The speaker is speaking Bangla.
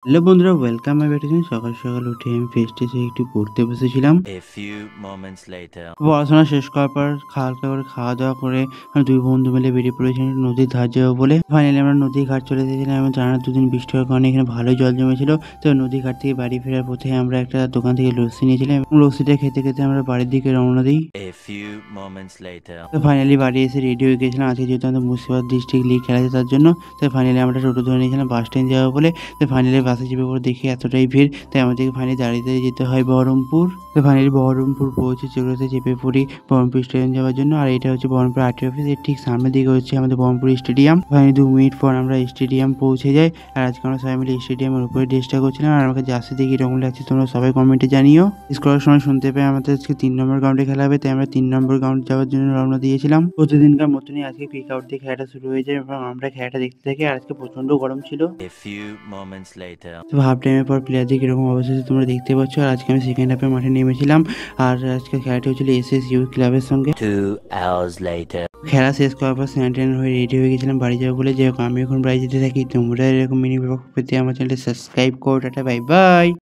হ্যালো বন্ধুরা, welcome my back to channel. সকাল সকাল উঠে আমি ফ্রেশ ট্রেশ হয়ে একটু পড়তে বসেছিলাম। A few moments later. পড়াশোনা শেষ করার পর হালকা করে খাওয়া দাওয়া করে আমরা দুই বন্ধু মিলে বেরিয়ে পড়েছিলাম নদীর ধার যাবো বলে। ফাইনালি আমরা নদীর ঘাট চলে এসেছিলাম এবং টানা দুদিন বৃষ্টি হওয়ার কারণে এখানে ভালোই জল জমেছিল। তো নদীর ঘাট থেকে বাড়ি ফেরার পথে আমরা একটা দোকান থেকে লস্যি নিয়েছিলাম এবং লস্যিটা খেতে খেতে আমরা বাড়ির দিকে রওনা দিই। A few moments later. তো ফাইনালি বাড়ি এসে রেডি হয়ে গেছিলাম। আজকে যেহেতু আমাদের মুর্শিদাবাদ ডিস্ট্রিক্ট লিগ খেলা আছে তার জন্য। তো ফাইনালি আমরা টোটো ধরে নিয়েছিলাম বাস স্ট্যান্ড যাবো বলে। তো ফাইনালি বাসে চেপে পরে দেখি এতটাই ভিড়, তাই আমাদেরকে ফাইনালি দাঁড়িয়ে দাঁড়িয়ে যেতে হয় বহরমপুর। তো ফাইনালি বহরমপুর পৌঁছে সেগুলোতে চেপে পড়ি বহরমপুর স্টেডিয়াম যাওয়ার জন্য। আর এটা হচ্ছে বহরমপুর আরটি অফিস, এর ঠিক সামনের দিকে হচ্ছে আমাদের বহরমপুর স্টেডিয়াম। ফাইনালি 2 মিনিট পর আমরা স্টেডিয়াম পৌঁছে যাই। আর আজকে আমরা সবাই মিলে স্টেডিয়ামের উপরে ড্রেসটা করছিলাম। আর আমাকে জার্সি দেখে কিরকম লাগছে তোমরা সবাই কমেন্টে জানিও। স্কোরার সময় শুনতে পাই আমাদের আজকে 3 নম্বর গ্রাউন্ডে খেলা হবে, তাই আমরা 3 নম্বর গ্রাউন্ড যাওয়ার জন্য রওনা দিয়েছিলাম। প্রতিদিনকার মতনই আজকে কিক আউট দিয়ে খেলাটা শুরু হয়ে যায় এবং আমরা খেলাটা দেখতে থাকি। আর আজকে প্রচন্ড গরম ছিল। A few moments later. তো হাফ টাইমের পর প্লেয়ারদের কিরকম অবস্থা আছে তোমরা দেখতে পাচ্ছ। আর আজকে আমি সেকেন্ড হাফে মাঠে নেমেছিলাম। আর আজকে খেলাটি হচ্ছিল এসএস ক্লাবের সঙ্গে। 2 hours later. খেলা শেষ করার পর স্যানিটাইজার হয়ে রেডি হয়ে গেছিলাম বাড়ি যাবো বলে। যেরকম আমি এখন বাড়ি যেতে থাকি, তোমরা এরকম মিনি ব্লগ পেতে আমার চ্যানেলটা সাবস্ক্রাইব করো। Tata, bye bye.